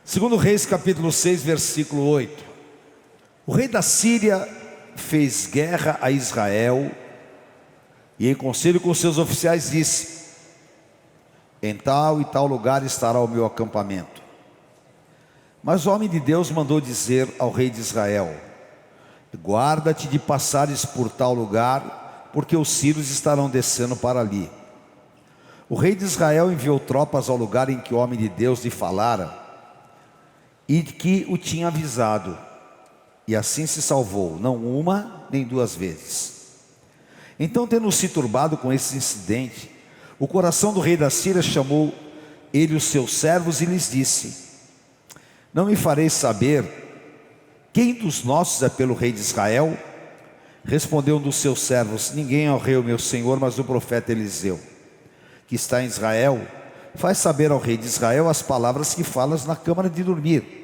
Segundo Reis capítulo 6, versículo 8. O rei da Síria fez guerra a Israel e em conselho com seus oficiais disse: em tal e tal lugar estará o meu acampamento. Mas o homem de Deus mandou dizer ao rei de Israel: guarda-te de passares por tal lugar, porque os sírios estarão descendo para ali. O rei de Israel enviou tropas ao lugar em que o homem de Deus lhe falara e que o tinha avisado, e assim se salvou, não uma nem duas vezes. Então, tendo se turbado com esse incidente, o coração do rei da Síria chamou ele os seus servos e lhes disse: não me fareis saber quem dos nossos é pelo rei de Israel? Respondeu um dos seus servos: ninguém, ó rei, o meu senhor, mas o profeta Eliseu, que está em Israel. Faz saber ao rei de Israel as palavras que falas na câmara de dormir.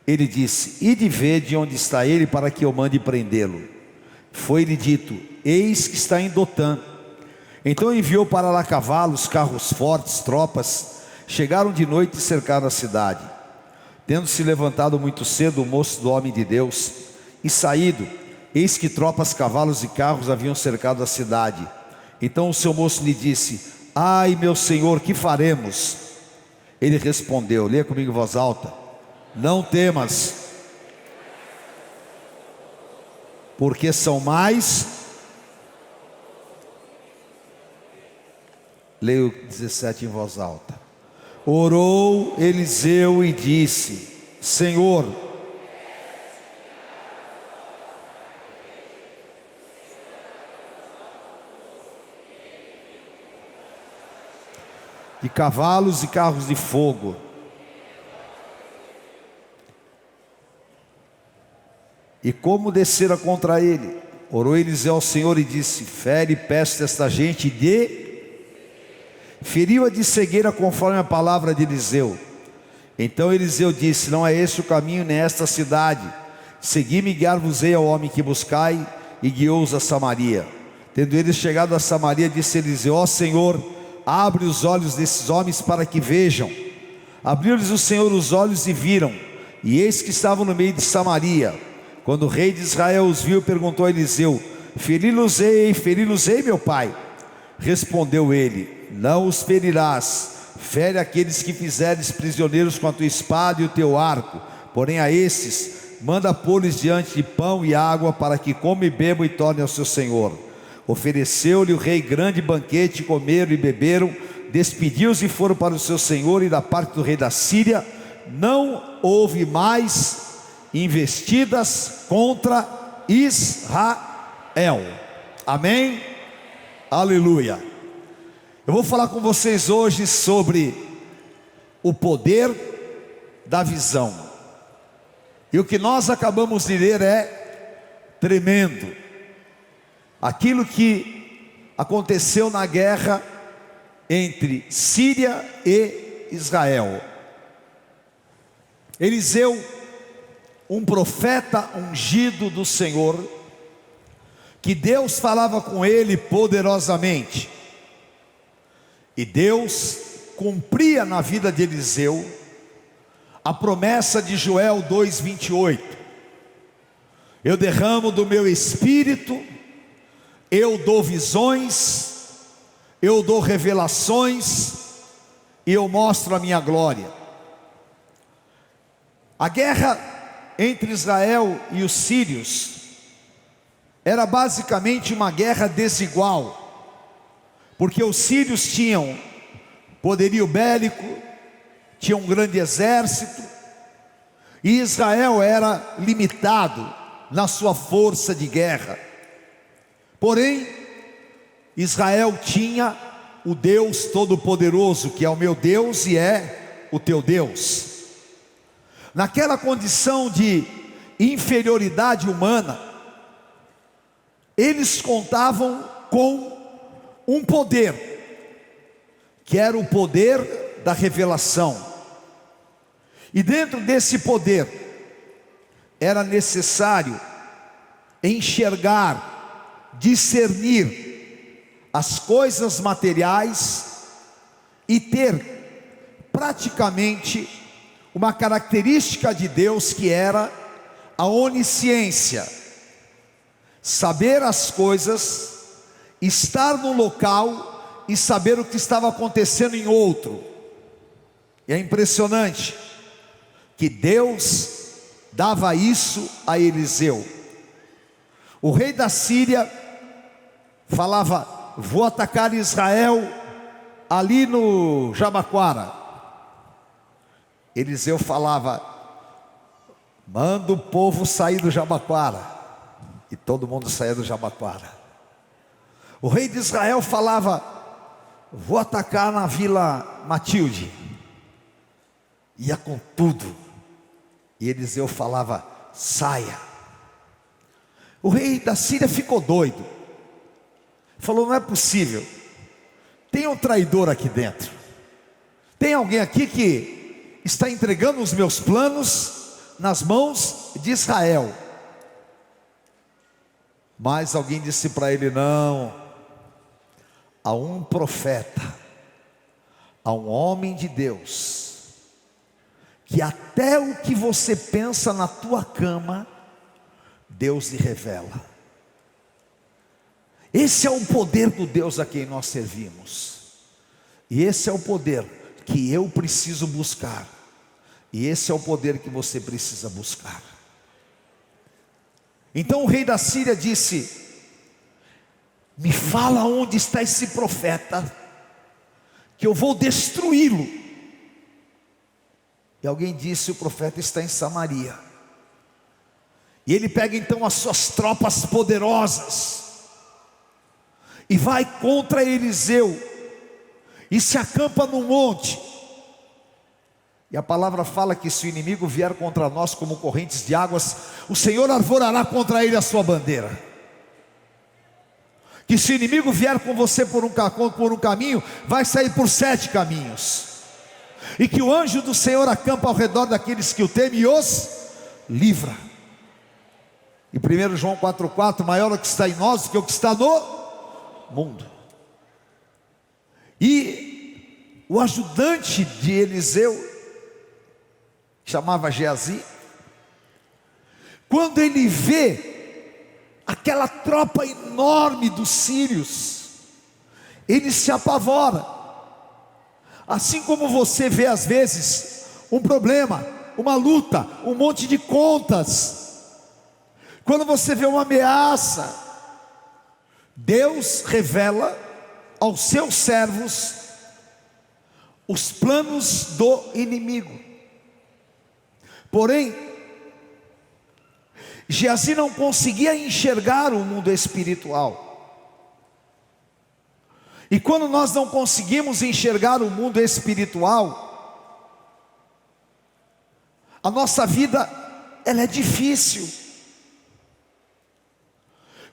Ele disse: ide ver de onde está ele, para que eu mande prendê-lo. Foi-lhe dito: eis que está em Dotã. Então enviou para lá cavalos, carros fortes, tropas. Chegaram de noite e cercaram a cidade. Tendo se levantado muito cedo o moço do homem de Deus e saído, eis que tropas, cavalos e carros haviam cercado a cidade. Então o seu moço lhe disse: ai, meu senhor, que faremos? Ele respondeu, leia comigo em voz alta: não temas, porque são mais. Leia o 17 em voz alta. Orou Eliseu e disse: Senhor, de cavalos e carros de fogo. E como descera contra ele? Orou Eliseu ao Senhor e disse: fere peste esta gente feriu-a de cegueira conforme a palavra de Eliseu. Então Eliseu disse: não é este o caminho, nem esta cidade. Segui-me e guiar-vos-ei ao homem que buscai. E guiou-os a Samaria. Tendo eles chegado a Samaria, disse Eliseu: ó Senhor, abre os olhos desses homens para que vejam. Abriu-lhes o Senhor os olhos e viram, e eis que estavam no meio de Samaria. Quando o rei de Israel os viu, perguntou a Eliseu: feri-los-ei, meu pai? Respondeu ele: não os ferirás. Fere aqueles que fizeres prisioneiros com a tua espada e o teu arco. Porém a esses manda pôr-lhes diante de pão e água, para que comam e bebam e tornem ao seu senhor. Ofereceu-lhe o rei grande banquete, comeram e beberam. Despediu-os e foram para o seu senhor. E da parte do rei da Síria não houve mais investidas contra Israel. Amém? Aleluia. Eu vou falar com vocês hoje sobre o poder da visão. E o que nós acabamos de ler é tremendo. Aquilo que aconteceu na guerra entre Síria e Israel. Eliseu, um profeta ungido do Senhor, que Deus falava com ele poderosamente, e Deus cumpria na vida de Eliseu a promessa de Joel 2:28: eu derramo do meu espírito, eu dou visões, eu dou revelações, e eu mostro a minha glória. A guerra entre Israel e os sírios era basicamente uma guerra desigual, porque os sírios tinham poderio bélico, tinham um grande exército, e Israel era limitado na sua força de guerra. Porém, Israel tinha o Deus Todo-Poderoso, que é o meu Deus e é o teu Deus. Naquela condição de inferioridade humana, eles contavam com um poder, que era o poder da revelação. E dentro desse poder, era necessário enxergar, discernir as coisas materiais e ter praticamente uma característica de Deus que era a onisciência, saber as coisas, estar no local e saber o que estava acontecendo em outro. E é impressionante que Deus dava isso a Eliseu. O rei da Síria falava: vou atacar Israel ali no Jabaquara. Eliseu falava: manda o povo sair do Jabaquara. E todo mundo saía do Jabaquara. O rei de Israel falava: vou atacar na Vila Matilde. Ia com tudo. E Eliseu falava: saia. O rei da Síria ficou doido. Falou: não é possível. Tem um traidor aqui dentro. Tem alguém aqui que está entregando os meus planos nas mãos de Israel. Mas alguém disse para ele: não. Há um profeta, há um homem de Deus, que até o que você pensa na tua cama, Deus lhe revela. Esse é o poder do Deus a quem nós servimos. E esse é o poder que eu preciso buscar. E esse é o poder que você precisa buscar. Então o rei da Síria disse: me fala onde está esse profeta, que eu vou destruí-lo. E alguém disse: o profeta está em Samaria. E ele pega então as suas tropas poderosas e vai contra Eliseu e se acampa no monte. E a palavra fala que se o inimigo vier contra nós como correntes de águas, o Senhor arvorará contra ele a sua bandeira. Que se o inimigo vier com você por um caminho, vai sair por 7 caminhos. E que o anjo do Senhor acampa ao redor daqueles que o temem e os livra. E 1 João 4,4: maior é o que está em nós do que o que está no mundo. E o ajudante de Eliseu, chamava Geazi, quando ele vê aquela tropa enorme dos sírios, ele se apavora. Assim como você vê às vezes um problema, uma luta, um monte de contas, quando você vê uma ameaça, Deus revela aos seus servos os planos do inimigo. Porém, Geazi não conseguia enxergar o mundo espiritual. E quando nós não conseguimos enxergar o mundo espiritual, a nossa vida, ela é difícil.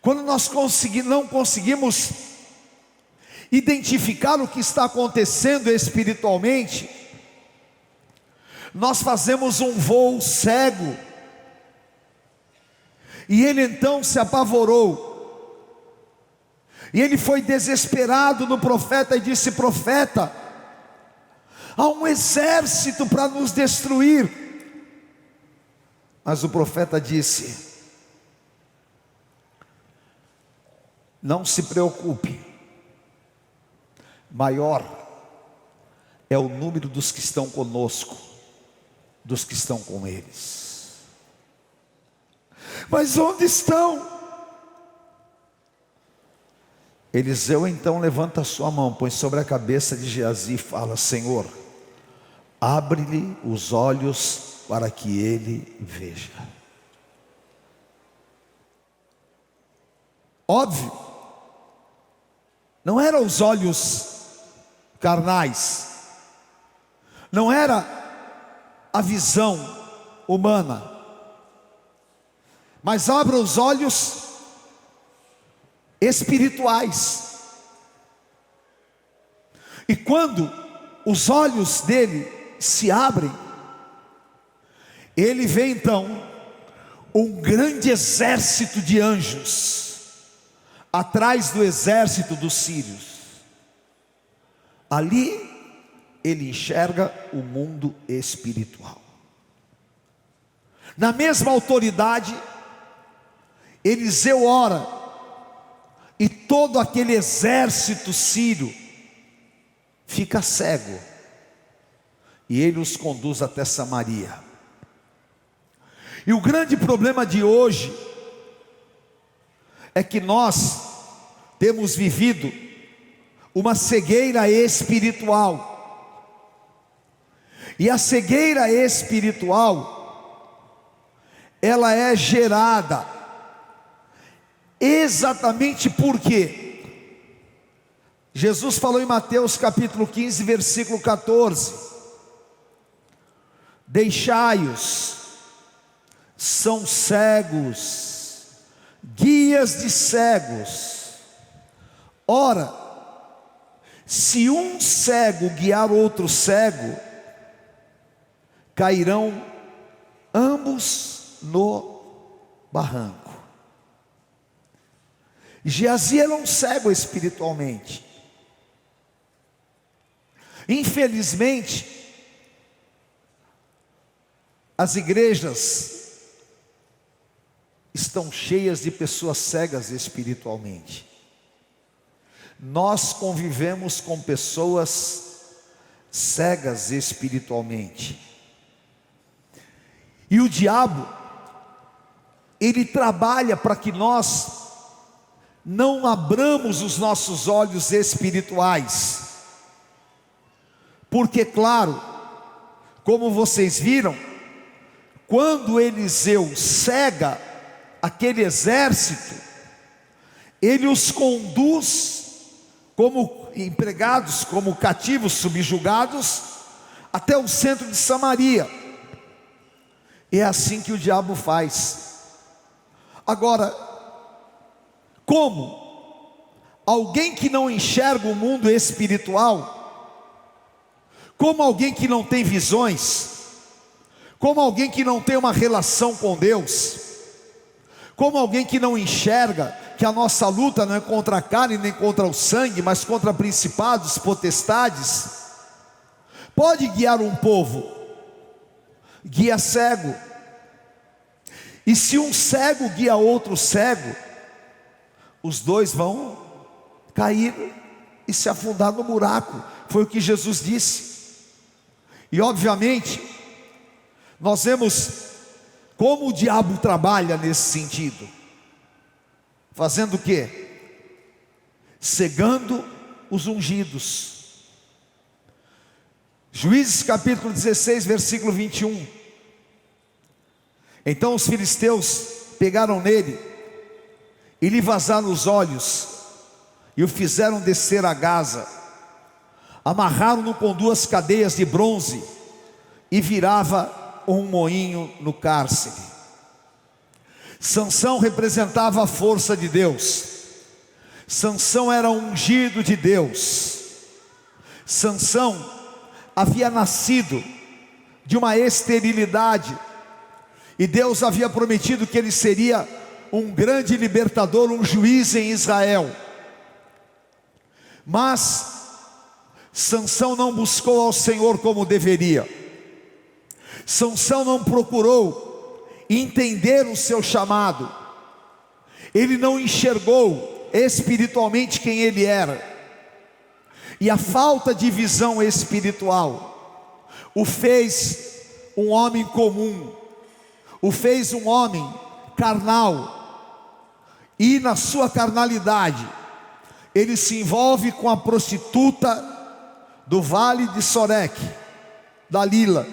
Quando nós não conseguimos identificar o que está acontecendo espiritualmente, nós fazemos um voo cego. E ele então se apavorou. E ele foi desesperado no profeta e disse: profeta, há um exército para nos destruir. Mas o profeta disse: não se preocupe, maior é o número dos que estão conosco, dos que estão com eles. Mas onde estão? Eliseu então levanta a sua mão, põe sobre a cabeça de Geazi e fala: Senhor, abre-lhe os olhos para que ele veja. Óbvio, não eram os olhos carnais, não era a visão humana, mas abra os olhos espirituais. E quando os olhos dele se abrem, ele vê então um grande exército de anjos atrás do exército dos sírios. Ali ele enxerga o mundo espiritual. Na mesma autoridade, Eliseu ora, e todo aquele exército sírio fica cego, e ele os conduz até Samaria. E o grande problema de hoje é que nós temos vivido uma cegueira espiritual. E a cegueira espiritual, ela é gerada exatamente porque Jesus falou em Mateus capítulo 15, versículo 14: deixai-os, são cegos, guias de cegos. Ora, se um cego guiar outro cego, cairão ambos no barranco. Geazi era um cego espiritualmente. Infelizmente, as igrejas estão cheias de pessoas cegas espiritualmente. Nós convivemos com pessoas cegas espiritualmente. E o diabo, ele trabalha para que nós não abramos os nossos olhos espirituais. Porque, claro, como vocês viram, quando Eliseu cega aquele exército, ele os conduz como empregados, como cativos subjugados, até o centro de Samaria. É assim que o diabo faz. Agora, como alguém que não enxerga o mundo espiritual, como alguém que não tem visões, como alguém que não tem uma relação com Deus, como alguém que não enxerga que a nossa luta não é contra a carne nem contra o sangue, mas contra principados, potestades, pode guiar um povo? Guia cego. E se um cego guia outro cego, os dois vão cair e se afundar no buraco. Foi o que Jesus disse. E obviamente, nós vemos como o diabo trabalha nesse sentido. Fazendo o quê? Cegando os ungidos. Juízes capítulo 16, versículo 21. Então os filisteus pegaram nele e lhe vazaram os olhos, e o fizeram descer a Gaza, amarraram-no com 2 cadeias de bronze, e virava um moinho no cárcere. Sansão representava a força de Deus. Sansão era ungido de Deus. Sansão havia nascido de uma esterilidade, e Deus havia prometido que ele seria um grande libertador, um juiz em Israel. Mas Sansão não buscou ao Senhor como deveria. Sansão não procurou entender o seu chamado. Ele não enxergou espiritualmente quem ele era. E a falta de visão espiritual o fez um homem comum, o fez um homem carnal. E na sua carnalidade, ele se envolve com a prostituta do vale de Soreque, Dalila,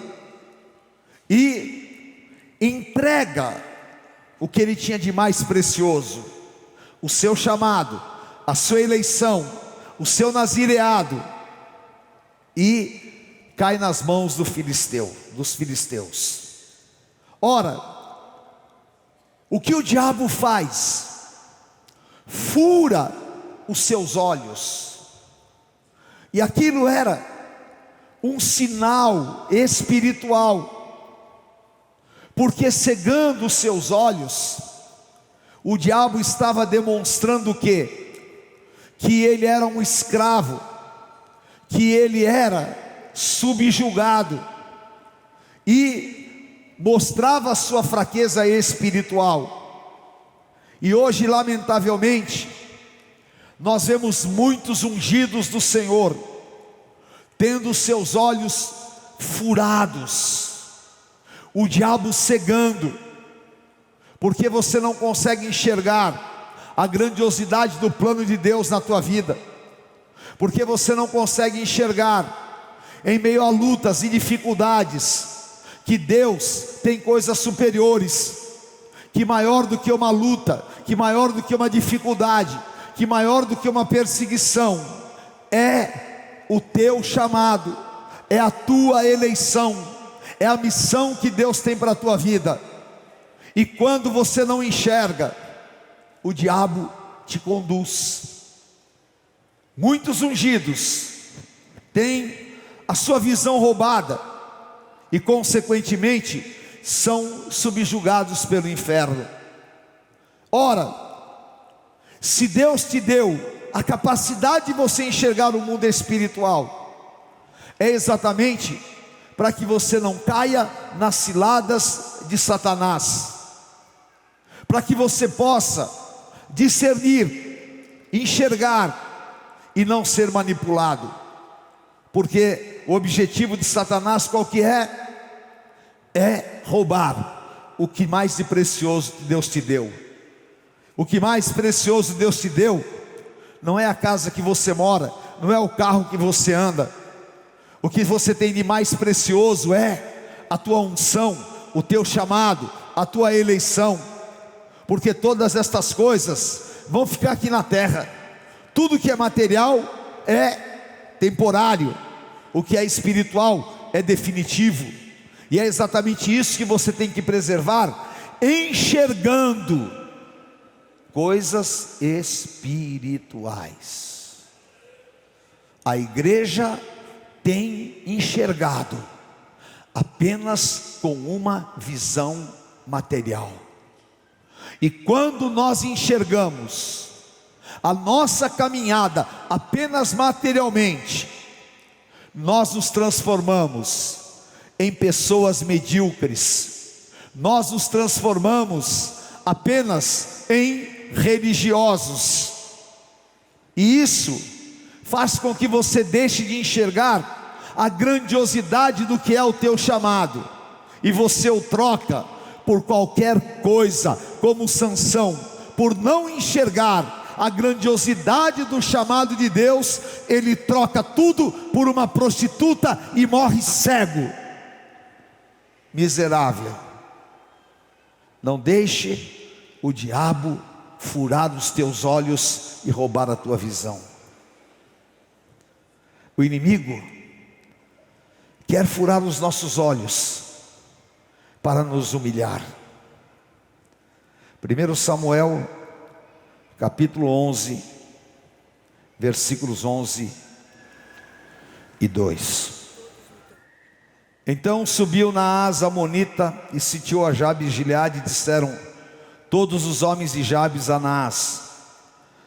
e entrega o que ele tinha de mais precioso, o seu chamado, a sua eleição, o seu nazireado, e cai nas mãos dos filisteus. Ora, o que o diabo faz? Fura os seus olhos. E aquilo era um sinal espiritual, porque cegando os seus olhos, o diabo estava demonstrando o quê? Que ele era um escravo, que ele era subjugado, e mostrava a sua fraqueza espiritual. E hoje, lamentavelmente, nós vemos muitos ungidos do Senhor tendo seus olhos furados, o diabo cegando, porque você não consegue enxergar a grandiosidade do plano de Deus na tua vida, porque você não consegue enxergar, em meio a lutas e dificuldades, que Deus tem coisas superiores, que maior do que uma luta, que maior do que uma dificuldade, que maior do que uma perseguição, é o teu chamado, é a tua eleição, é a missão que Deus tem para a tua vida. E quando você não enxerga, o diabo te conduz. Muitos ungidos têm a sua visão roubada e consequentemente são subjugados pelo inferno. Ora, se Deus te deu a capacidade de você enxergar o mundo espiritual, é exatamente para que você não caia nas ciladas de Satanás, para que você possa discernir, enxergar e não ser manipulado, porque o objetivo de Satanás qual que é? É roubar o que mais de precioso Deus te deu. O que mais precioso Deus te deu não é a casa que você mora, não é o carro que você anda. O que você tem de mais precioso é a tua unção, o teu chamado, a tua eleição, porque todas estas coisas vão ficar aqui na terra. Tudo que é material é temporário, o que é espiritual é definitivo, e é exatamente isso que você tem que preservar, enxergando coisas espirituais. A igreja tem enxergado apenas com uma visão material. E quando nós enxergamos a nossa caminhada apenas materialmente, nós nos transformamos em pessoas medíocres, nós nos transformamos apenas em religiosos, e isso faz com que você deixe de enxergar a grandiosidade do que é o teu chamado, e você o troca por qualquer coisa, como Sansão, por não enxergar a grandiosidade do chamado de Deus, ele troca tudo por uma prostituta e morre cego. Miserável, não deixe o diabo furar os teus olhos e roubar a tua visão. O inimigo quer furar os nossos olhos para nos humilhar. 1 Samuel capítulo 11, versículos 11 e 2. Então subiu Naás amonita e sitiou a Jabes e Gileade, e disseram todos os homens de Jabes a Naás: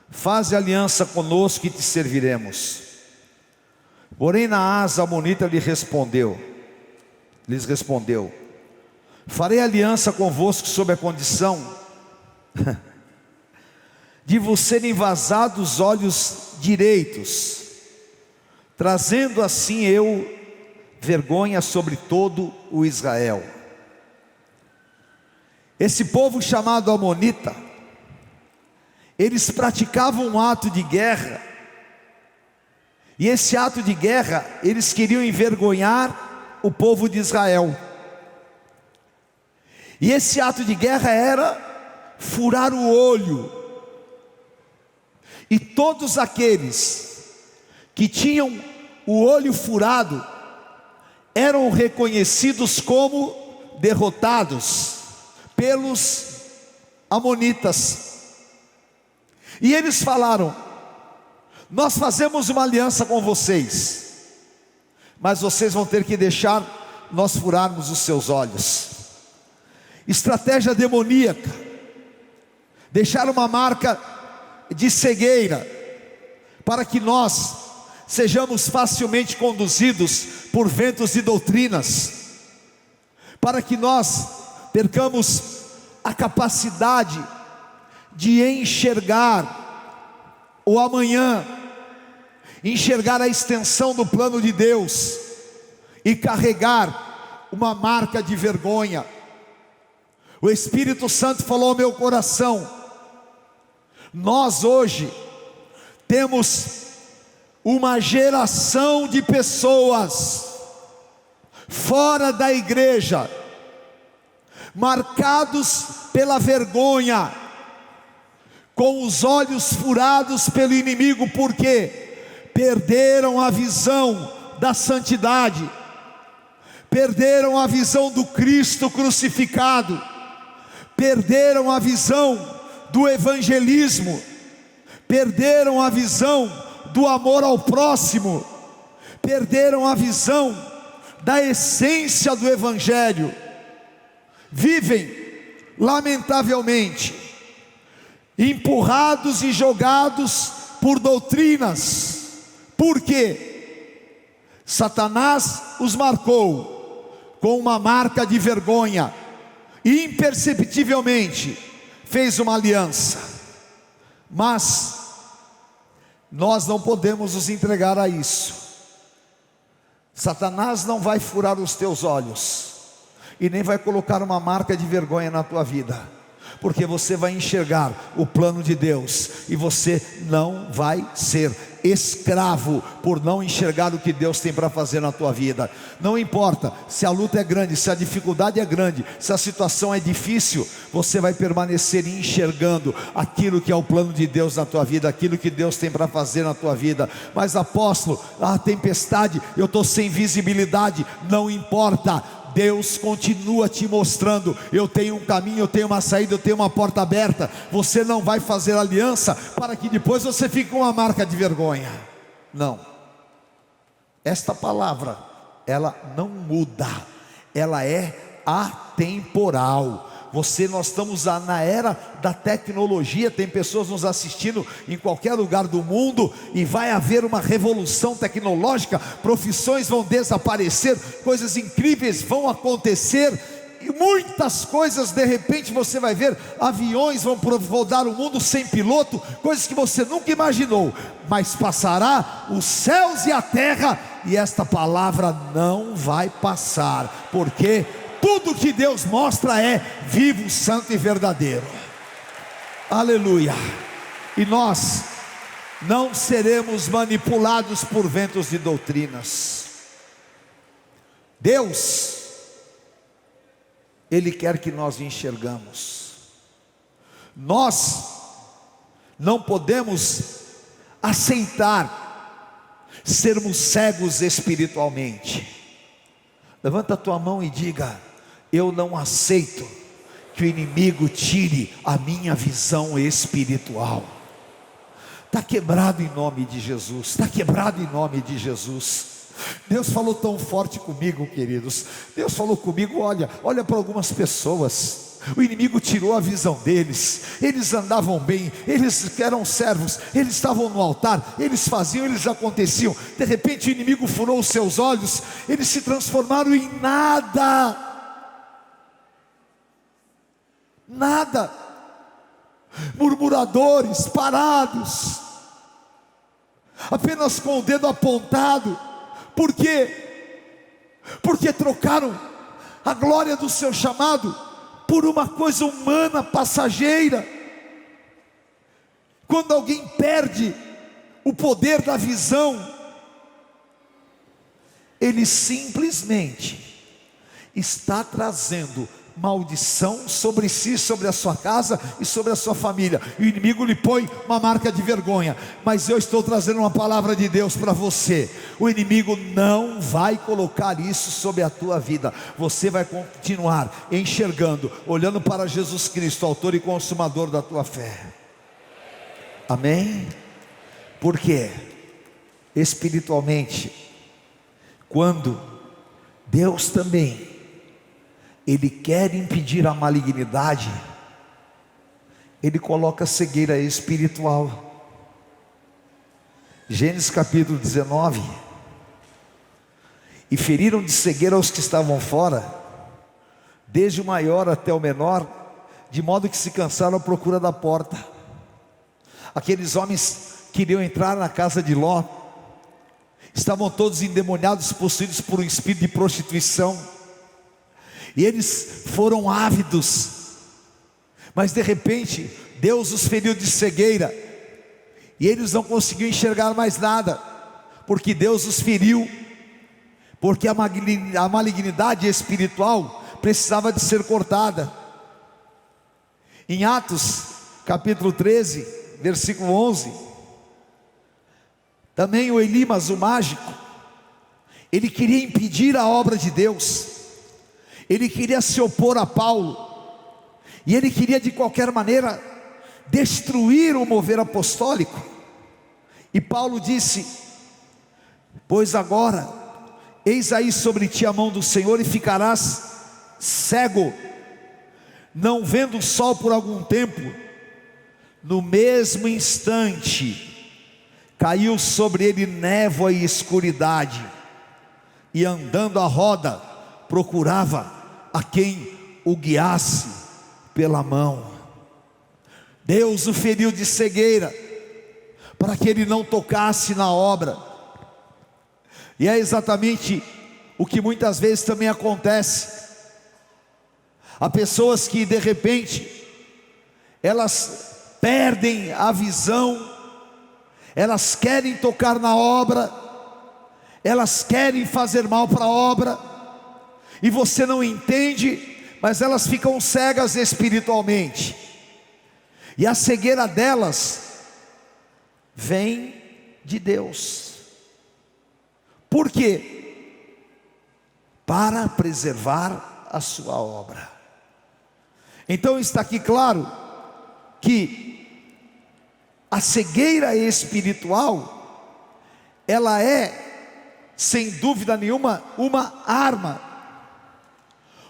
faze aliança conosco e te serviremos. Porém Naás amonita lhes respondeu: farei aliança convosco sob a condição de vos serem vazados os olhos direitos, trazendo assim eu vergonha sobre todo o Israel. Esse povo chamado amonita, eles praticavam um ato de guerra, e esse ato de guerra, eles queriam envergonhar o povo de Israel. E esse ato de guerra era furar o olho, e todos aqueles que tinham o olho furado eram reconhecidos como derrotados pelos amonitas. E eles falaram: nós fazemos uma aliança com vocês, mas vocês vão ter que deixar nós furarmos os seus olhos. Estratégia demoníaca, deixar uma marca de cegueira, para que nós sejamos facilmente conduzidos por ventos de doutrinas, para que nós percamos a capacidade de enxergar o amanhã, enxergar a extensão do plano de Deus e carregar uma marca de vergonha. O Espírito Santo falou ao meu coração: nós hoje temos uma geração de pessoas fora da igreja, marcados pela vergonha, com os olhos furados pelo inimigo, porque perderam a visão da santidade, perderam a visão do Cristo crucificado, perderam a visão do evangelismo, perderam a visão do amor ao próximo, perderam a visão da essência do evangelho. Vivem, lamentavelmente, empurrados e jogados por doutrinas. Por quê? Satanás os marcou com uma marca de vergonha, e imperceptivelmente fez uma aliança. Mas nós não podemos nos entregar a isso. Satanás não vai furar os teus olhos e nem vai colocar uma marca de vergonha na tua vida, porque você vai enxergar o plano de Deus, e você não vai ser escravo por não enxergar o que Deus tem para fazer na tua vida. Não importa se a luta é grande, se a dificuldade é grande, se a situação é difícil, você vai permanecer enxergando aquilo que é o plano de Deus na tua vida, aquilo que Deus tem para fazer na tua vida. Mas apóstolo, a tempestade, eu estou sem visibilidade. Não importa, Deus continua te mostrando: eu tenho um caminho, eu tenho uma saída, eu tenho uma porta aberta. Você não vai fazer aliança para que depois você fique com uma marca de vergonha. Não. Esta palavra, ela não muda, ela é atemporal. Nós estamos na era da tecnologia, tem pessoas nos assistindo em qualquer lugar do mundo, e vai haver uma revolução tecnológica, profissões vão desaparecer, coisas incríveis vão acontecer, e muitas coisas, de repente você vai ver, aviões vão rodar o mundo sem piloto, coisas que você nunca imaginou, mas passará os céus e a terra, e esta palavra não vai passar, porque tudo que Deus mostra é vivo, santo e verdadeiro. Aleluia. E nós não seremos manipulados por ventos de doutrinas. Deus, Ele quer que nós enxergamos. Nós não podemos aceitar sermos cegos espiritualmente. Levanta a tua mão e diga: eu não aceito que o inimigo tire a minha visão espiritual. Está quebrado em nome de Jesus, está quebrado em nome de Jesus. Deus falou tão forte comigo, queridos. Deus falou comigo: olha para algumas pessoas, o inimigo tirou a visão deles. Eles andavam bem, eles eram servos, eles estavam no altar, eles faziam, eles aconteciam. De repente o inimigo furou os seus olhos, eles se transformaram em nada. Nada. Murmuradores, parados, apenas com o dedo apontado. Por quê? Porque trocaram a glória do seu chamado por uma coisa humana, passageira. Quando alguém perde o poder da visão, ele simplesmente está trazendo maldição sobre si, sobre a sua casa e sobre a sua família, e o inimigo lhe põe uma marca de vergonha. Mas eu estou trazendo uma palavra de Deus para você: o inimigo não vai colocar isso sobre a tua vida. Você vai continuar enxergando, olhando para Jesus Cristo, autor e consumador da tua fé. Amém? Porque espiritualmente, quando Deus também Ele quer impedir a malignidade, Ele coloca cegueira espiritual. Gênesis capítulo 19: e feriram de cegueira os que estavam fora, desde o maior até o menor, de modo que se cansaram à procura da porta. Aqueles homens queriam entrar na casa de Ló, estavam todos endemoniados, possuídos por um espírito de prostituição, e eles foram ávidos, mas de repente Deus os feriu de cegueira, e eles não conseguiam enxergar mais nada, porque Deus os feriu, porque a malignidade espiritual precisava de ser cortada. Em Atos capítulo 13, versículo 11, também o Elimas, o mágico, ele queria impedir a obra de Deus, ele queria se opor a Paulo, e ele queria de qualquer maneira destruir o mover apostólico. E Paulo disse: pois agora, eis aí sobre ti a mão do Senhor, e ficarás cego, não vendo o sol por algum tempo. No mesmo instante, caiu sobre ele névoa e escuridade, e andando à roda, procurava a quem o guiasse pela mão. Deus o feriu de cegueira, para que ele não tocasse na obra. E é exatamente o que muitas vezes também acontece. Há pessoas que de repente, elas perdem a visão, elas querem tocar na obra, elas querem fazer mal para a obra, e você não entende, mas elas ficam cegas espiritualmente, e a cegueira delas vem de Deus. Por quê? Para preservar a sua obra. Então está aqui claro que a cegueira espiritual, ela é, sem dúvida nenhuma, uma arma.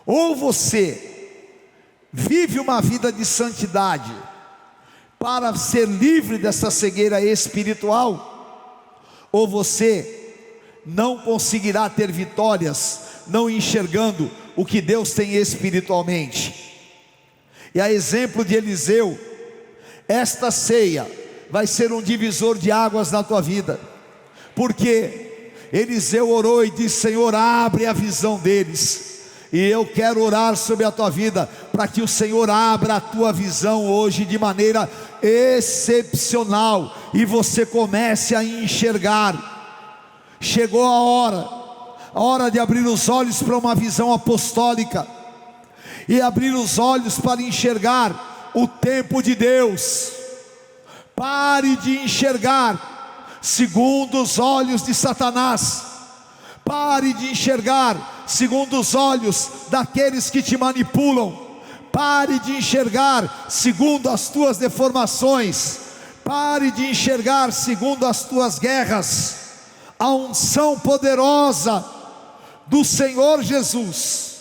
Ou você vive uma vida de santidade para ser livre dessa cegueira espiritual, ou você não conseguirá ter vitórias, não enxergando o que Deus tem espiritualmente. E a exemplo de Eliseu, esta ceia vai ser um divisor de águas na tua vida, porque Eliseu orou e disse: Senhor, abre a visão deles. E eu quero orar sobre a tua vida, para que o Senhor abra a tua visão hoje de maneira excepcional, e você comece a enxergar. Chegou a hora de abrir os olhos para uma visão apostólica, e abrir os olhos para enxergar o tempo de Deus. Pare de enxergar segundo os olhos de Satanás, pare de enxergar segundo os olhos daqueles que te manipulam, pare de enxergar segundo as tuas deformações, pare de enxergar segundo as tuas guerras. A unção poderosa do Senhor Jesus,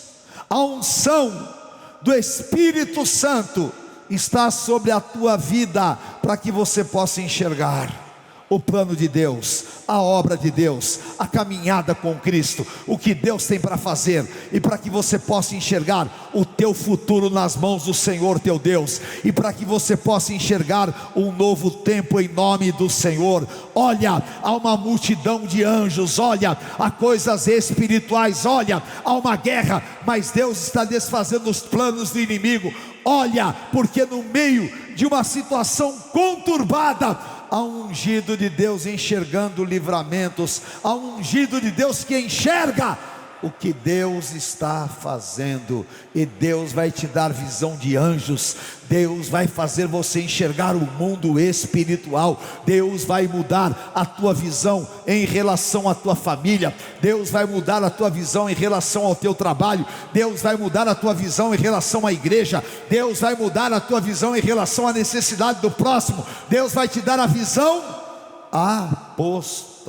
a unção do Espírito Santo está sobre a tua vida, para que você possa enxergar o plano de Deus, a obra de Deus, a caminhada com Cristo, o que Deus tem para fazer, e para que você possa enxergar o teu futuro nas mãos do Senhor teu Deus, e para que você possa enxergar um novo tempo em nome do Senhor. Olha, há uma multidão de anjos, olha, há coisas espirituais, olha, há uma guerra, mas Deus está desfazendo os planos do inimigo. Olha, porque no meio de uma situação conturbada, há um ungido de Deus enxergando livramentos, há um ungido de Deus que enxerga o que Deus está fazendo, e Deus vai te dar visão de anjos, Deus vai fazer você enxergar o mundo espiritual, Deus vai mudar a tua visão em relação à tua família, Deus vai mudar a tua visão em relação ao teu trabalho, Deus vai mudar a tua visão em relação à igreja, Deus vai mudar a tua visão em relação à necessidade do próximo, Deus vai te dar a visão apostólica,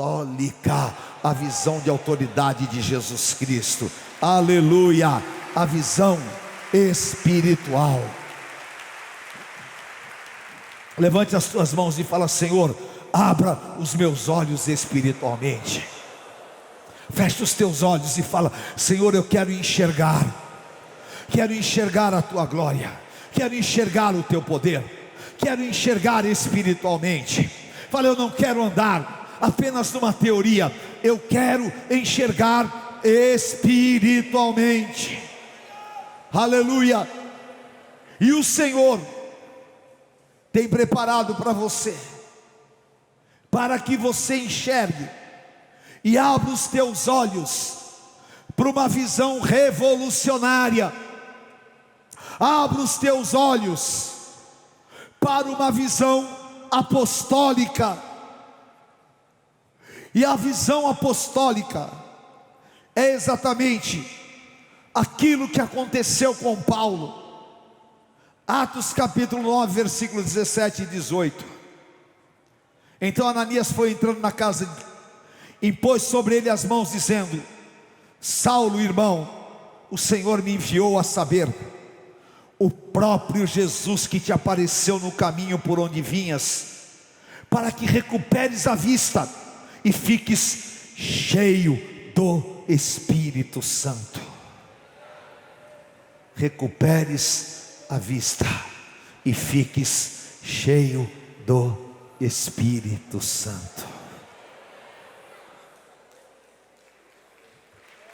a visão de autoridade de Jesus Cristo, aleluia, a visão espiritual. Levante as tuas mãos e fala: Senhor, abra os meus olhos espiritualmente. Feche os teus olhos e fala: Senhor, eu quero enxergar. quero enxergar a tua glória, quero enxergar o teu poder, quero enxergar espiritualmente. Fala, eu não quero andar apenas numa teoria, eu quero enxergar espiritualmente. Aleluia. E o Senhor tem preparado para você, para que você enxergue e abra os teus olhos para uma visão revolucionária. Abra os teus olhos para uma visão apostólica. E a visão apostólica é exatamente aquilo que aconteceu com Paulo. Atos capítulo 9, versículos 17 e 18. Então Ananias foi entrando na casa, impôs sobre ele as mãos, dizendo: Saulo, irmão, o Senhor me enviou a saber, o próprio Jesus que te apareceu no caminho por onde vinhas, para que recuperes a vista e fiques cheio do Espírito Santo. Recuperes a vista e fiques cheio do Espírito Santo.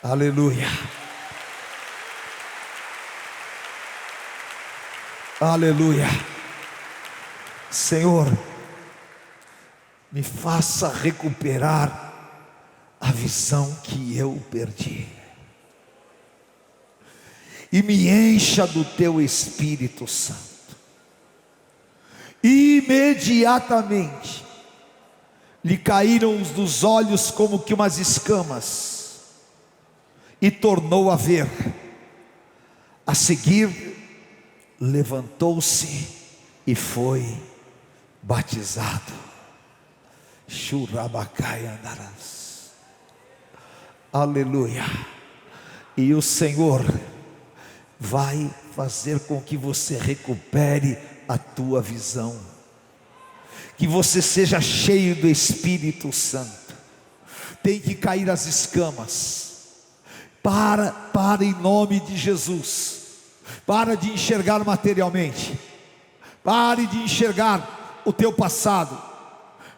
Aleluia. Aleluia. Senhor, me faça recuperar a visão que eu perdi, e me encha do teu Espírito Santo. Imediatamente lhe caíram dos olhos como que umas escamas, e tornou a ver. A seguir levantou-se e foi batizado. Shurabacai andarás. Aleluia. E o Senhor vai fazer com que você recupere a tua visão, que você seja cheio do Espírito Santo. Tem que cair as escamas. Para em nome de Jesus. Para de enxergar materialmente. Pare de enxergar o teu passado.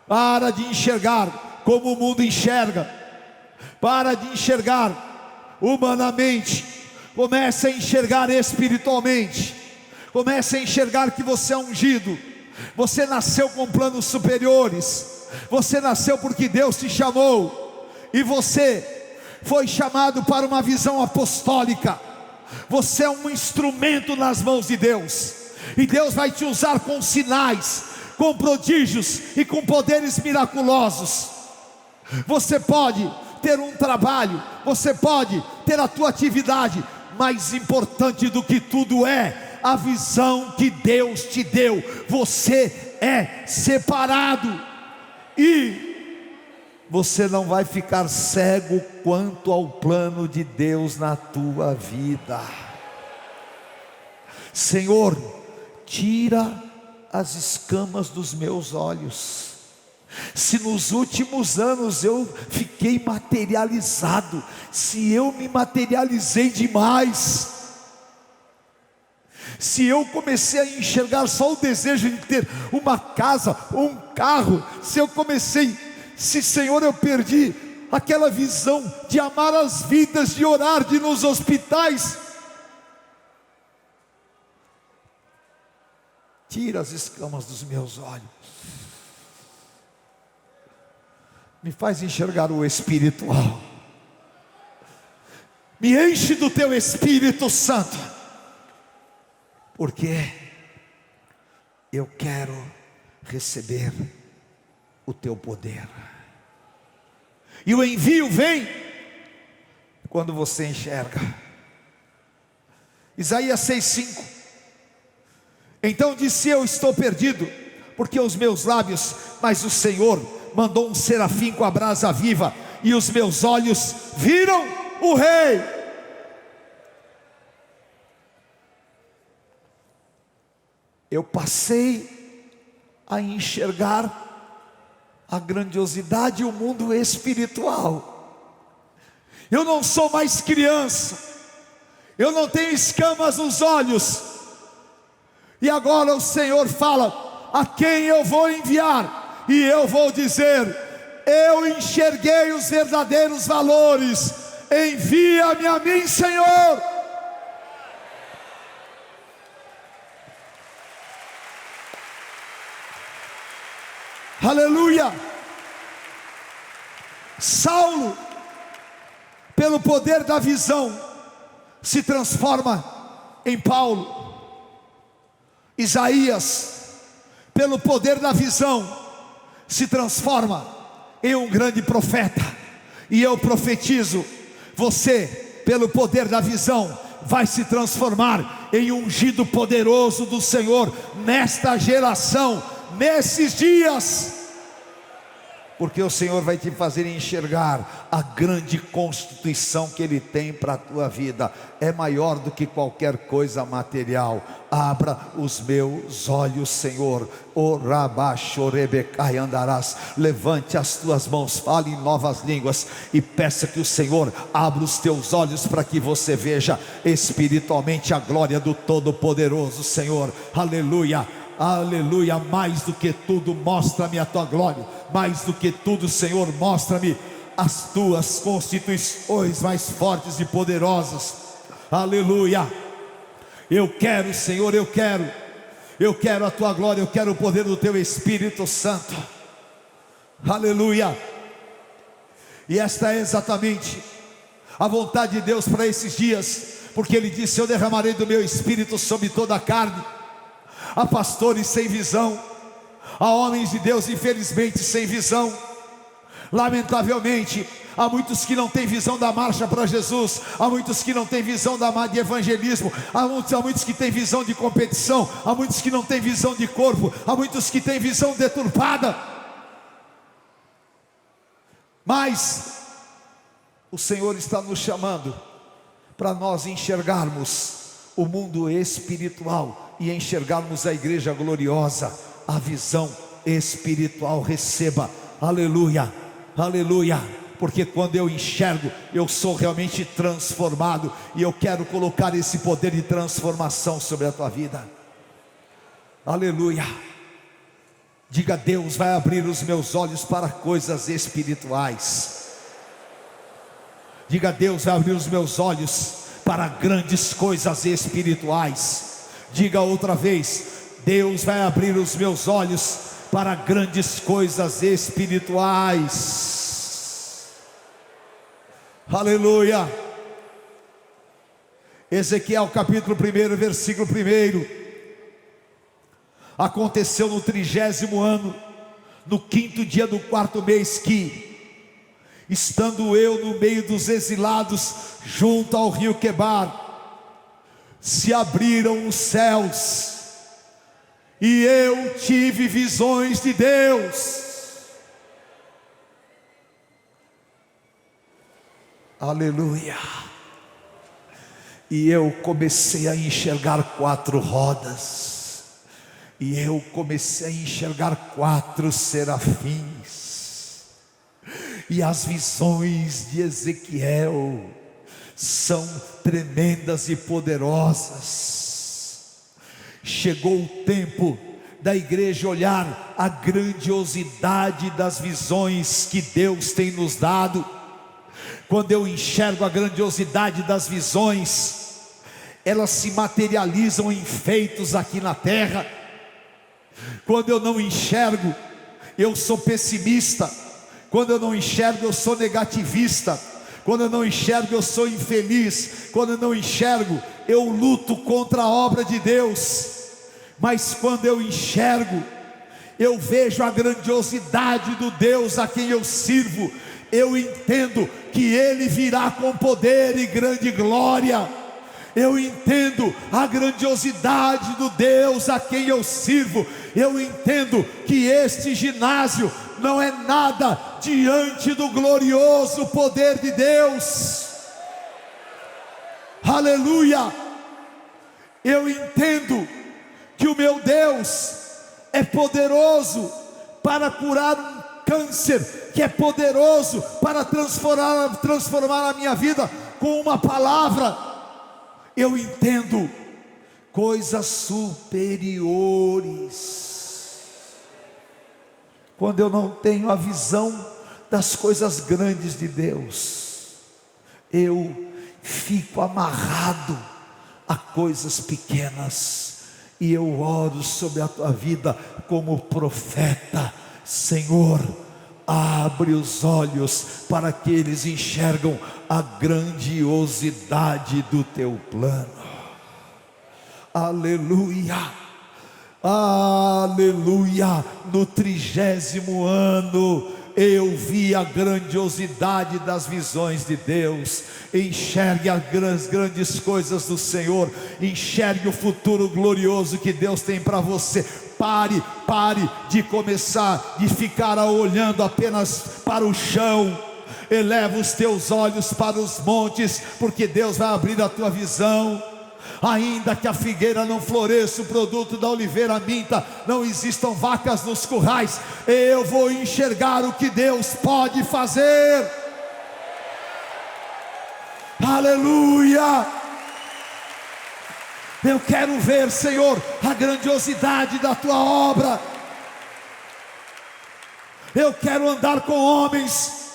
Para de enxergar como o mundo enxerga. Para de enxergar humanamente. Comece a enxergar espiritualmente. Comece a enxergar que você é ungido. Você nasceu com planos superiores. Você nasceu porque Deus te chamou. E você foi chamado para uma visão apostólica. Você é um instrumento nas mãos de Deus. E Deus vai te usar com sinais, com prodígios e com poderes miraculosos. Você pode ter um trabalho, você pode ter a tua atividade. Mais importante do que tudo é a visão que Deus te deu. Você é separado, e você não vai ficar cego quanto ao plano de Deus na tua vida. Senhor, tira as escamas dos meus olhos. Se nos últimos anos eu fiquei materializado, se eu me materializei demais, se eu comecei a enxergar só o desejo de ter uma casa ou um carro, se Senhor, eu perdi aquela visão de amar as vidas, de orar, de ir nos hospitais, tira as escamas dos meus olhos, me faz enxergar o espiritual, me enche do teu Espírito Santo, porque eu quero receber o teu poder. E o envio vem quando você enxerga. Isaías 6:5. Então disse eu: estou perdido, porque os meus lábios, mas o Senhor mandou um serafim com a brasa viva, e os meus olhos viram o Rei. Eu passei a enxergar a grandiosidade e o mundo espiritual. Eu não sou mais criança, eu não tenho escamas nos olhos. E agora o Senhor fala: a quem eu vou enviar? E eu vou dizer: eu enxerguei os verdadeiros valores, envia-me a mim, Senhor. Aleluia. Saulo, pelo poder da visão, se transforma em Paulo. Isaías, pelo poder da visão, se transforma em um grande profeta. E eu profetizo: você, pelo poder da visão, vai se transformar em um ungido poderoso do Senhor, nesta geração, nesses dias. Porque o Senhor vai te fazer enxergar a grande constituição que Ele tem para a tua vida. É maior do que qualquer coisa material. Abra os meus olhos, Senhor. Orabachorebecai andarás. Levante as tuas mãos, fale em novas línguas e peça que o Senhor abra os teus olhos para que você veja espiritualmente a glória do Todo-Poderoso, Senhor. Aleluia. Aleluia. Mais do que tudo, mostra-me a tua glória. Mais do que tudo, Senhor, mostra-me as tuas constituições mais fortes e poderosas. Aleluia. Eu quero, Senhor, eu quero a tua glória, eu quero o poder do teu Espírito Santo. Aleluia. E esta é exatamente a vontade de Deus para esses dias, porque Ele disse: eu derramarei do meu Espírito sobre toda a carne. Há pastores sem visão, há homens de Deus infelizmente sem visão. Lamentavelmente, há muitos que não têm visão da marcha para Jesus, há muitos que não têm visão de evangelismo, há muitos que têm visão de competição, há muitos que não têm visão de corpo, há muitos que têm visão deturpada. Mas o Senhor está nos chamando para nós enxergarmos o mundo espiritual e enxergarmos a igreja gloriosa, a visão espiritual. Receba, aleluia, aleluia. Porque quando eu enxergo, eu sou realmente transformado, e eu quero colocar esse poder de transformação sobre a tua vida. Aleluia. Diga: Deus vai abrir os meus olhos para coisas espirituais. Diga: Deus vai abrir os meus olhos para grandes coisas espirituais. Diga outra vez: Deus vai abrir os meus olhos para grandes coisas espirituais. Aleluia. Ezequiel capítulo 1, versículo 1. Aconteceu no 30º ano, no 5º dia do 4º mês, que, estando eu no meio dos exilados, junto ao rio Quebar, se abriram os céus, e eu tive visões de Deus. Aleluia. E eu comecei a enxergar 4 rodas, e eu comecei a enxergar 4 serafins. E as visões de Ezequiel são tremendas e poderosas. Chegou o tempo da igreja olhar a grandiosidade das visões que Deus tem nos dado. Quando eu enxergo a grandiosidade das visões, elas se materializam em feitos aqui na terra. Quando eu não enxergo, eu sou pessimista. Quando eu não enxergo, eu sou negativista. Quando eu não enxergo, eu sou infeliz. Quando eu não enxergo, eu luto contra a obra de Deus. Mas quando eu enxergo, eu vejo a grandiosidade do Deus a quem eu sirvo. Eu entendo que Ele virá com poder e grande glória. Eu entendo a grandiosidade do Deus a quem eu sirvo. Eu entendo que este ginásio não é nada diante do glorioso poder de Deus. Aleluia. Eu entendo que o meu Deus é poderoso para curar um câncer, que é poderoso para transformar a minha vida com uma palavra. eu entendo coisas superiores. Quando eu não tenho a visão das coisas grandes de Deus, eu fico amarrado a coisas pequenas. E eu oro sobre a tua vida como profeta: Senhor, abre os olhos para que eles enxergam a grandiosidade do teu plano. Aleluia, aleluia. No 30º ano eu vi a grandiosidade das visões de Deus. Enxergue as grandes coisas do Senhor. Enxergue o futuro glorioso que Deus tem para você. Pare de começar, de ficar olhando apenas para o chão. Eleva os teus olhos para os montes, porque Deus vai abrir a tua visão. Ainda que a figueira não floresça, o produto da oliveira minta, não existam vacas nos currais, eu vou enxergar o que Deus pode fazer. Aleluia! Eu quero ver, Senhor, a grandiosidade da tua obra. Eu quero andar com homens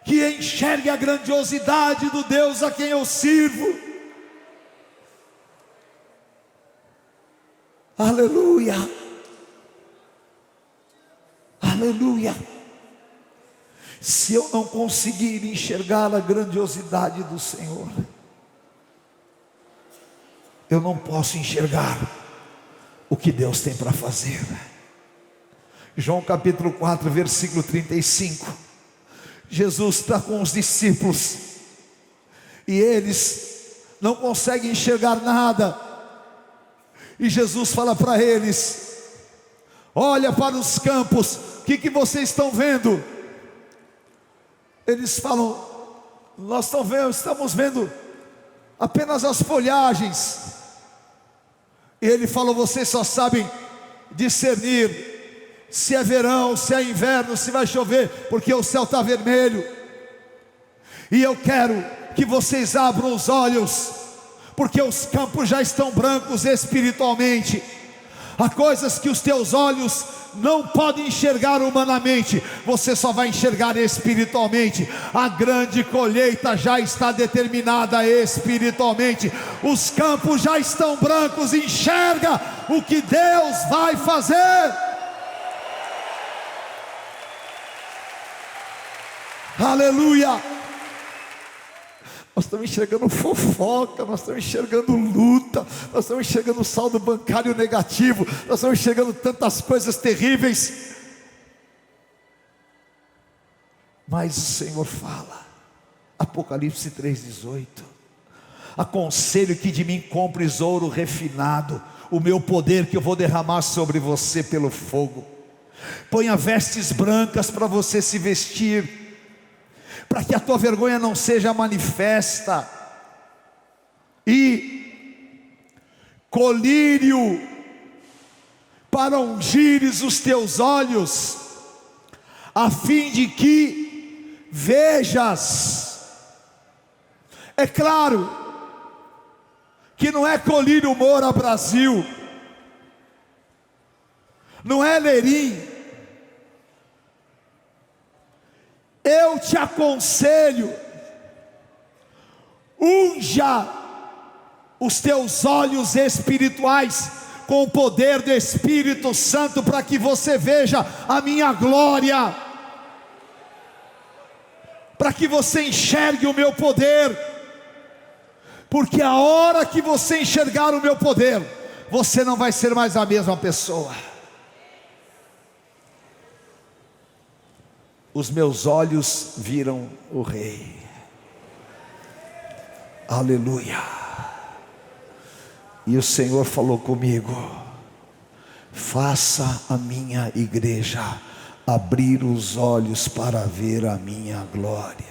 que enxerguem a grandiosidade do Deus a quem eu sirvo. Aleluia, aleluia. Se eu não conseguir enxergar a grandiosidade do Senhor, eu não posso enxergar o que Deus tem para fazer. João capítulo 4, versículo 35. Jesus está com os discípulos e eles não conseguem enxergar nada. E Jesus fala para eles: olha para os campos, o que vocês estão vendo? Eles falam: nós estamos vendo apenas as folhagens. E ele falou: vocês só sabem discernir se é verão, se é inverno, se vai chover, porque o céu está vermelho. E eu quero que vocês abram os olhos, porque os campos já estão brancos espiritualmente. Há coisas que os teus olhos não podem enxergar humanamente, você só vai enxergar espiritualmente. A grande colheita já está determinada espiritualmente. Os campos já estão brancos. Enxerga o que Deus vai fazer. Aleluia. Nós estamos enxergando fofoca, nós estamos enxergando luta, nós estamos enxergando saldo bancário negativo, nós estamos enxergando tantas coisas terríveis. Mas o Senhor fala, Apocalipse 3,18: aconselho que de mim compres ouro refinado, o meu poder que eu vou derramar sobre você pelo fogo. Ponha vestes brancas para você se vestir, para que a tua vergonha não seja manifesta, e colírio para ungires os teus olhos, a fim de que vejas. É claro que não é colírio Moura Brasil, não é Lerim. Eu te aconselho, unja os teus olhos espirituais com o poder do Espírito Santo, para que você veja a minha glória, para que você enxergue o meu poder, porque a hora que você enxergar o meu poder, você não vai ser mais a mesma pessoa. Os meus olhos viram o Rei. Aleluia. E o Senhor falou comigo: faça a minha igreja abrir os olhos para ver a minha glória.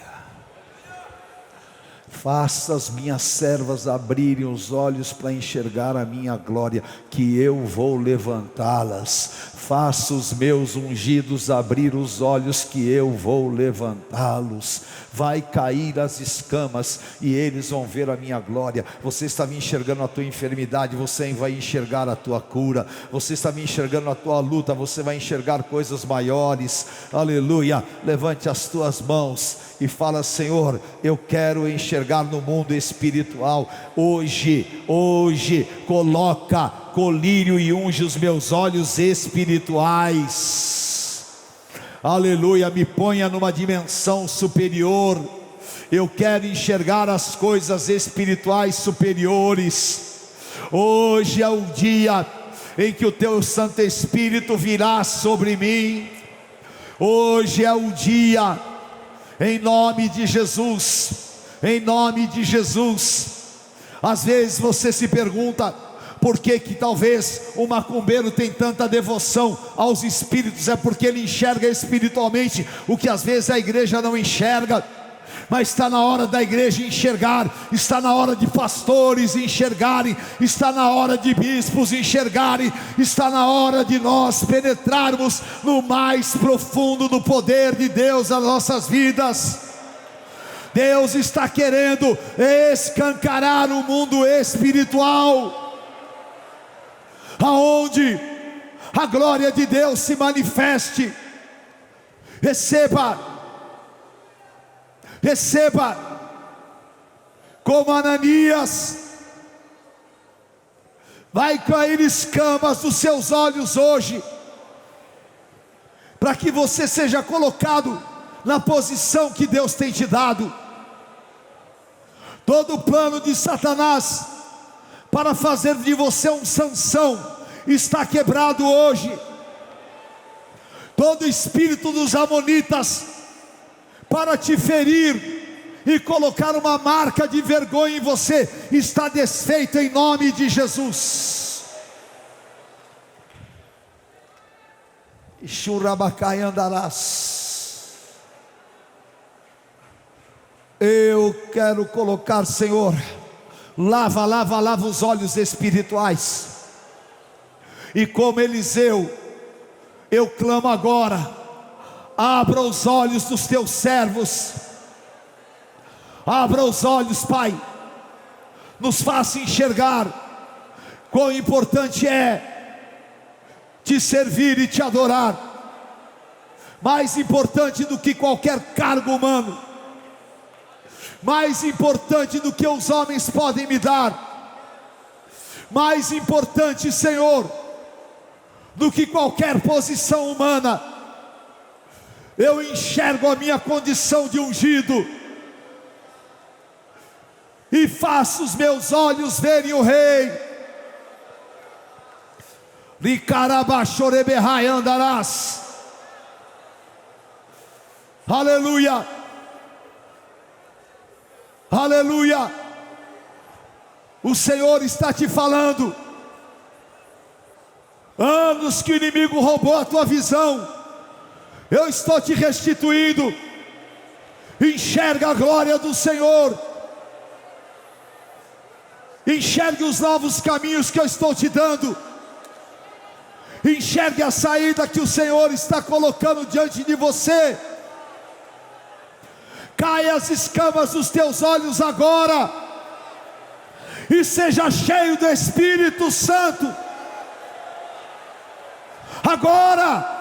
Faça as minhas servas abrirem os olhos para enxergar a minha glória, que eu vou levantá-las. Faça os meus ungidos abrir os olhos, que eu vou levantá-los. Vai cair as escamas e eles vão ver a minha glória. Você está me enxergando a tua enfermidade, você vai enxergar a tua cura. Você está me enxergando a tua luta, você vai enxergar coisas maiores. Aleluia. Levante as tuas mãos e fala: Senhor, eu quero enxergar no mundo espiritual. Hoje, coloca colírio e unge os meus olhos espirituais. Aleluia, me ponha numa dimensão superior. Eu quero enxergar as coisas espirituais superiores. Hoje é o dia em que o teu Santo Espírito virá sobre mim. Hoje é o dia, em nome de Jesus, em nome de Jesus. Às vezes você se pergunta, por que talvez o macumbeiro tem tanta devoção aos espíritos? É porque ele enxerga espiritualmente o que às vezes a igreja não enxerga. Mas está na hora da igreja enxergar, está na hora de pastores enxergarem, está na hora de bispos enxergarem, está na hora de nós penetrarmos no mais profundo do poder de Deus nas nossas vidas. Deus está querendo escancarar o mundo espiritual, aonde a glória de Deus se manifeste. Receba como Ananias. Vai cair escamas dos seus olhos hoje, para que você seja colocado na posição que Deus tem te dado. Todo o plano de Satanás para fazer de você um Sansão está quebrado hoje. Todo espírito dos amonitas para te ferir e colocar uma marca de vergonha em você está desfeito em nome de Jesus. Xurabacai andarás. Eu quero colocar, Senhor, lava os olhos espirituais. E como Eliseu, eu clamo agora: abra os olhos dos teus servos. Abra os olhos, Pai. Nos faça enxergar quão importante é te servir e te adorar. Mais importante do que qualquer cargo humano, mais importante do que os homens podem me dar, mais importante, Senhor, do que qualquer posição humana. Eu enxergo a minha condição de ungido e faço os meus olhos verem o Rei. Ricarabachorebehai andarás. Aleluia, aleluia. O Senhor está te falando. Anos que o inimigo roubou a tua visão, eu estou te restituindo. Enxerga a glória do Senhor. Enxergue os novos caminhos que eu estou te dando. Enxergue a saída que o Senhor está colocando diante de você. Caia as escamas dos teus olhos agora, e seja cheio do Espírito Santo. Agora,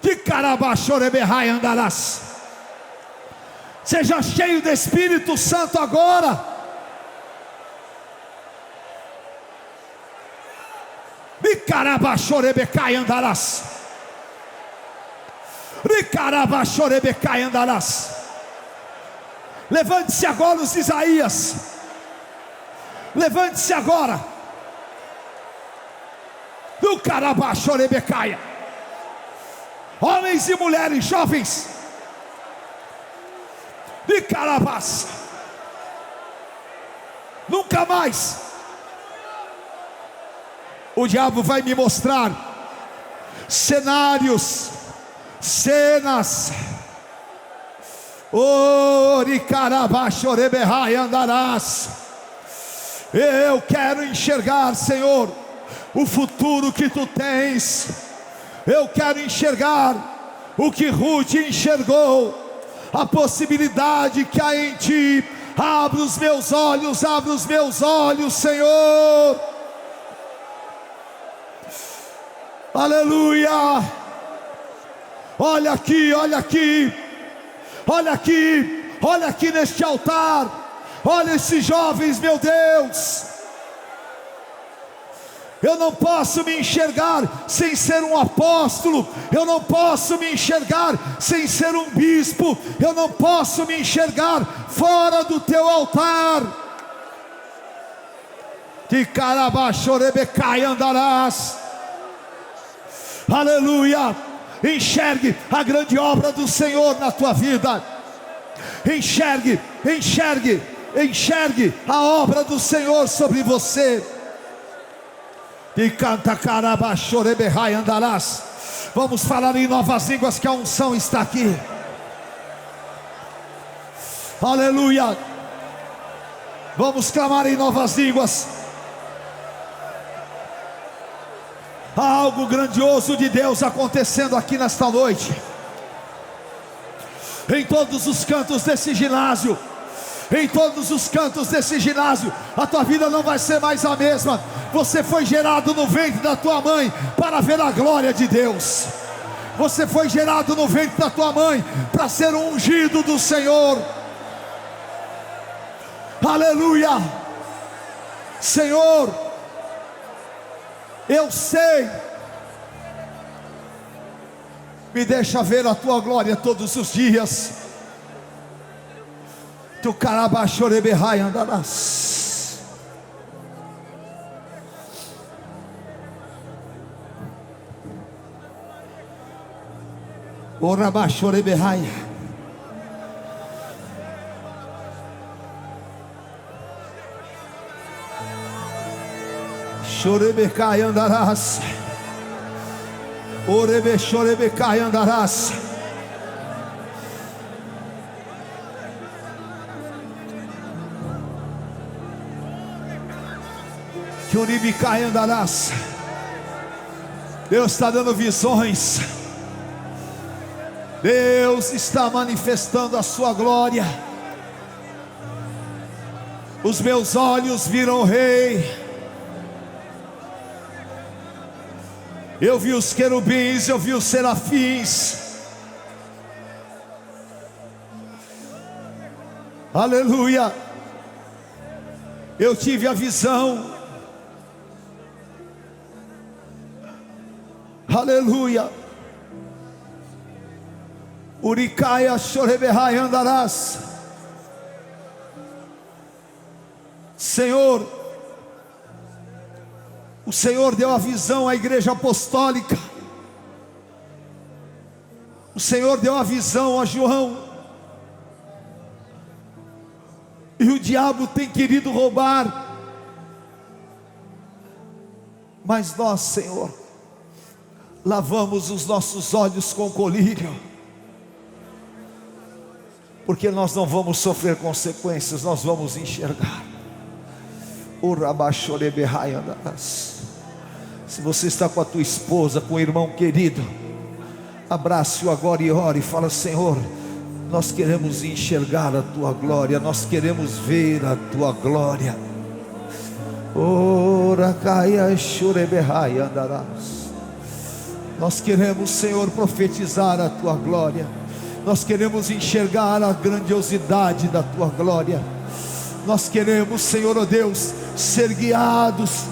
de carabachorebehai andarás. Seja cheio do Espírito Santo agora. De carabachorebecai andarás. De carabachorebecai andarás. Levante-se agora, os Isaías. Levante-se agora. Do carabachorebecaia. Homens e mulheres, jovens, de carabás. Nunca mais o diabo vai me mostrar cenários, cenas Oricarabachoreberrai andarás. Eu quero enxergar, Senhor, o futuro que tu tens. Eu quero enxergar o que Ruth enxergou, a possibilidade que há em ti. Abre os meus olhos, Senhor. Aleluia. Olha aqui, olha aqui, olha aqui, olha aqui neste altar. Olha esses jovens, meu Deus. Eu não posso me enxergar sem ser um apóstolo. Eu não posso me enxergar sem ser um bispo. Eu não posso me enxergar fora do teu altar. Que carabachorebecai andarás. Aleluia. Enxergue a grande obra do Senhor na tua vida. Enxergue, enxergue, enxergue a obra do Senhor sobre você. E canta carabachoreberrai andarás. Vamos falar em novas línguas, que a unção está aqui. Aleluia. Vamos clamar em novas línguas. Há algo grandioso de Deus acontecendo aqui nesta noite. Em todos os cantos desse ginásio, em todos os cantos desse ginásio, a tua vida não vai ser mais a mesma. Você foi gerado no ventre da tua mãe para ver a glória de Deus. Você foi gerado no ventre da tua mãe para ser um ungido do Senhor. Aleluia. Senhor, eu sei. Me deixa ver a tua glória todos os dias. Tu carabachoreberrai andarás. Orabachoreberrai. Chorebecai andarás. Orebechorebecai andarás. Que Uribicai andarás. Deus está dando visões. Deus está manifestando a sua glória. Os meus olhos viram o Rei. Eu vi os querubins, eu vi os serafins. Aleluia. Eu tive a visão. Aleluia. Uricaia choreberrai andarás. Senhor, o Senhor deu a visão à igreja apostólica. O Senhor deu a visão a João. E o diabo tem querido roubar. Mas nós, Senhor, lavamos os nossos olhos com colírio. Porque nós não vamos sofrer consequências, nós vamos enxergar. O rabachoreberrai andarás. Se você está com a tua esposa, com o irmão querido, abrace-o agora e ore e fala: Senhor, nós queremos enxergar a tua glória, nós queremos ver a tua glória. Ora caia choreberrai andarás. Nós queremos, Senhor, profetizar a tua glória. Nós queremos enxergar a grandiosidade da tua glória. Nós queremos, Senhor, ó Deus, ser guiados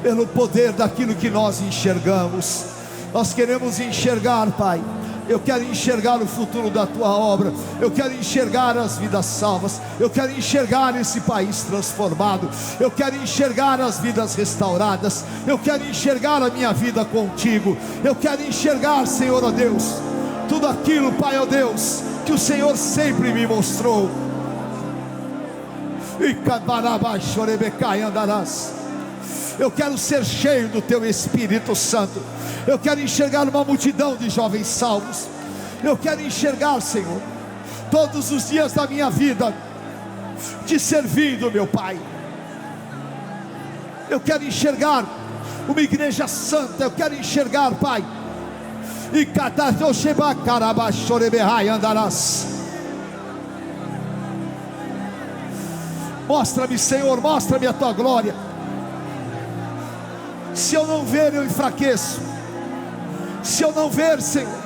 pelo poder daquilo que nós enxergamos. Nós queremos enxergar, Pai. Eu quero enxergar o futuro da tua obra. Eu quero enxergar as vidas salvas. Eu quero enxergar esse país transformado. Eu quero enxergar as vidas restauradas. Eu quero enxergar a minha vida contigo. Eu quero enxergar, Senhor, ó Deus, tudo aquilo, Pai, ó Deus, que o Senhor sempre me mostrou. E cabarabachorebecai andarás. Eu quero ser cheio do teu Espírito Santo. Eu quero enxergar uma multidão de jovens salvos. Eu quero enxergar, Senhor, todos os dias da minha vida, te servindo, meu Pai. Eu quero enxergar uma igreja santa, eu quero enxergar, Pai, e andarás. Mostra-me, Senhor, mostra-me a tua glória. Se eu não ver, eu enfraqueço. Se eu não ver, Senhor,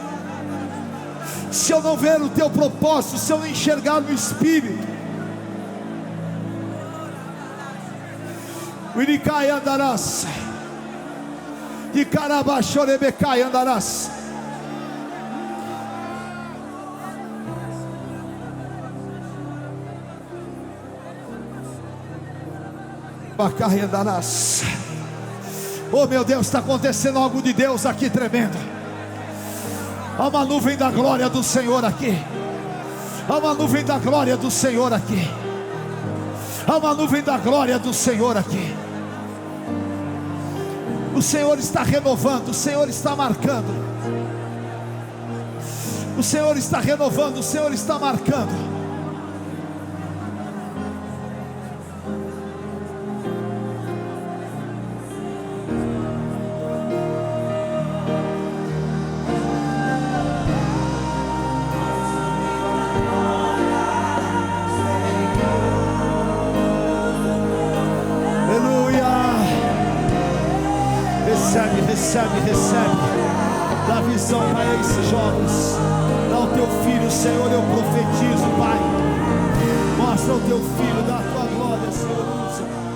se eu não ver o teu propósito, se eu não enxergar no Espírito, o Iricai andarás, e Carabachorebecai andarás. Bacai andarás. Oh meu Deus, está acontecendo algo de Deus aqui tremendo. Há uma nuvem da glória do Senhor aqui. Há uma nuvem da glória do Senhor aqui. Há uma nuvem da glória do Senhor aqui. O Senhor está renovando, o Senhor está marcando. O Senhor está renovando, o Senhor está marcando. Recebe, dá visão para esses jovens, dá o teu filho, Senhor, eu profetizo, Pai, mostra o teu filho, dá a tua glória, Senhor, usa.